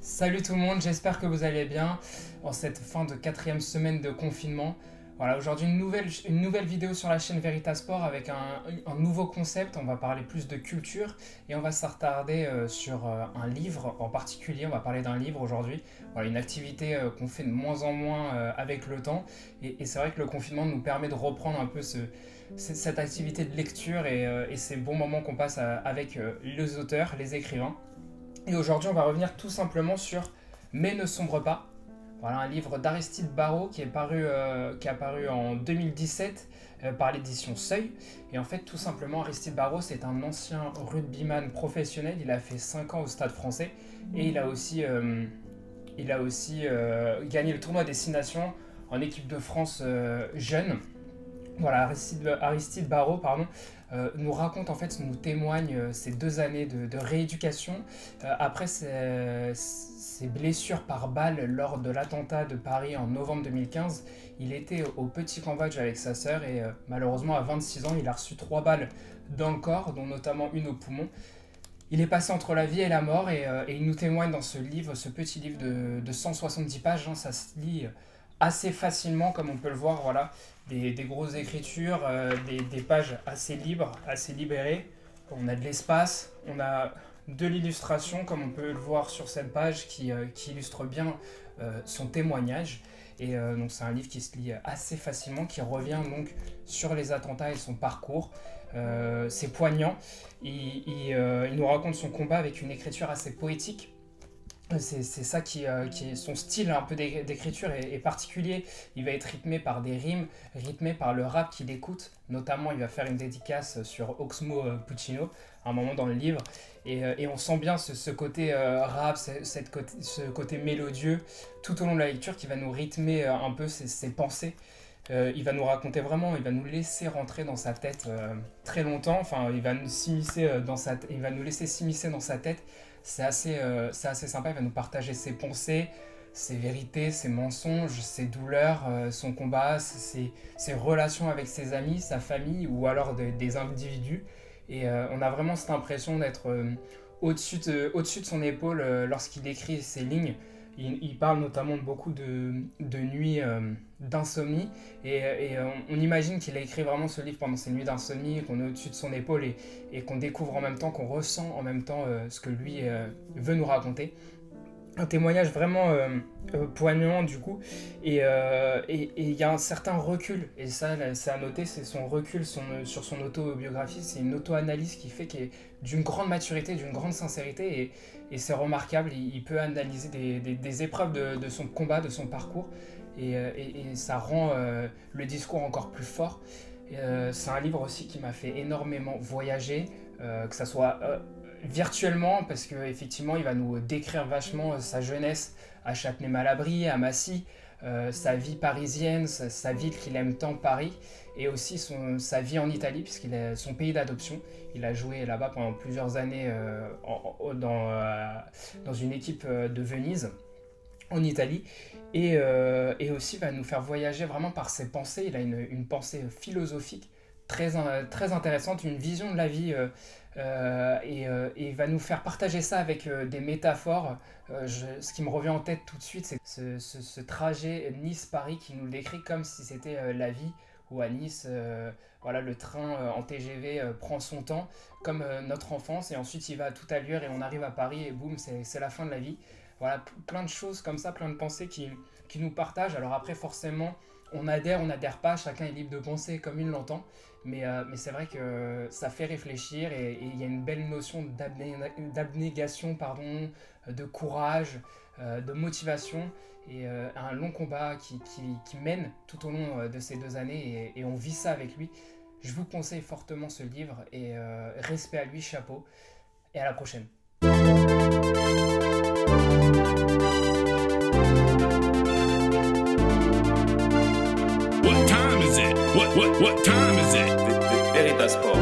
Salut tout le monde, j'espère que vous allez bien en cette fin de 4e semaine de confinement. Voilà, aujourd'hui une nouvelle vidéo sur la chaîne Veritasport avec un nouveau concept. On va parler plus de culture et on va s'attarder sur un livre en particulier. On va parler d'un livre aujourd'hui. Voilà, une activité qu'on fait de moins en moins avec le temps. Et c'est vrai que le confinement nous permet de reprendre un peu cette activité de lecture et ces bons moments qu'on passe avec les auteurs, les écrivains. Et aujourd'hui, on va revenir tout simplement sur Mais ne sombre pas. Voilà, un livre d'Aristide Barraud qui est apparu en 2017 par l'édition Seuil. Et en fait, tout simplement, Aristide Barraud, c'est un ancien rugbyman professionnel. Il a fait 5 ans au Stade Français et il a aussi gagné le tournoi des 6 nations en équipe de France jeune. Voilà, Aristide Barraud, nous raconte, en fait, nous témoigne ces 2 années de rééducation après ses blessures par balle lors de l'attentat de Paris en novembre 2015. Il était au Petit Cambodge avec sa sœur et malheureusement à 26 ans, il a reçu 3 balles dans le corps, dont notamment une au poumon. Il est passé entre la vie et la mort et il nous témoigne dans ce livre, ce petit livre de 170 pages. Ça se lit assez facilement, comme on peut le voir, voilà, des grosses écritures, des pages assez libres, assez libérées. On a de l'espace, on a de l'illustration, comme on peut le voir sur cette page, qui illustre bien son témoignage. Et donc c'est un livre qui se lit assez facilement, qui revient donc sur les attentats et son parcours. C'est poignant. Il nous raconte son combat avec une écriture assez poétique. C'est ça qui est son style un peu d'écriture est particulier. Il va être rythmé par des rimes, rythmé par le rap qu'il écoute. Notamment, il va faire une dédicace sur Oxmo Puccino à un moment dans le livre. Et on sent bien ce côté rap, ce côté mélodieux tout au long de la lecture qui va nous rythmer un peu ses pensées. Il va nous raconter vraiment, il va nous laisser rentrer dans sa tête très longtemps. Enfin, il va nous laisser s'immiscer dans sa tête. C'est assez sympa. Il va nous partager ses pensées, ses vérités, ses mensonges, ses douleurs, son combat, ses relations avec ses amis, sa famille ou alors des individus. Et on a vraiment cette impression d'être au-dessus de son épaule lorsqu'il écrit ces lignes. Il parle notamment beaucoup de nuits d'insomnie et on imagine qu'il a écrit vraiment ce livre pendant ces nuits d'insomnie, qu'on est au-dessus de son épaule et qu'on découvre en même temps, qu'on ressent en même temps ce que lui veut nous raconter. Un témoignage vraiment poignant du coup et il y a un certain recul et ça c'est à noter, c'est son recul sur son autobiographie. C'est une auto-analyse qui fait qu'il est d'une grande maturité, d'une grande sincérité et c'est remarquable. Il peut analyser des épreuves de son combat, de son parcours et ça rend le discours encore plus fort. C'est un livre aussi qui m'a fait énormément voyager, que ça soit virtuellement, parce qu'effectivement il va nous décrire vachement sa jeunesse à Châtenay-Malabry, à Massy, sa vie parisienne, sa ville qu'il aime tant, Paris, et aussi sa vie en Italie puisqu'il est son pays d'adoption. Il a joué là-bas pendant plusieurs années dans une équipe de Venise en Italie et aussi va nous faire voyager vraiment par ses pensées. Il a une pensée philosophique très intéressante, une vision de la vie et va nous faire partager ça avec des métaphores. Ce qui me revient en tête tout de suite, c'est ce trajet Nice-Paris qui nous le décrit comme si c'était la vie, où à Nice, voilà, le train en TGV prend son temps, comme notre enfance, et ensuite il va à toute allure et on arrive à Paris et boum, c'est la fin de la vie. Voilà, plein de choses comme ça, plein de pensées qui nous partagent. Alors après, forcément, on n'adhère pas, chacun est libre de penser comme il l'entend, mais c'est vrai que ça fait réfléchir et il y a une belle notion d'abnégation, de courage, de motivation et un long combat qui mène tout au long de ces 2 années et on vit ça avec lui. Je vous conseille fortement ce livre et respect à lui, chapeau, et à la prochaine. What time is it? What time is it? Veritasport.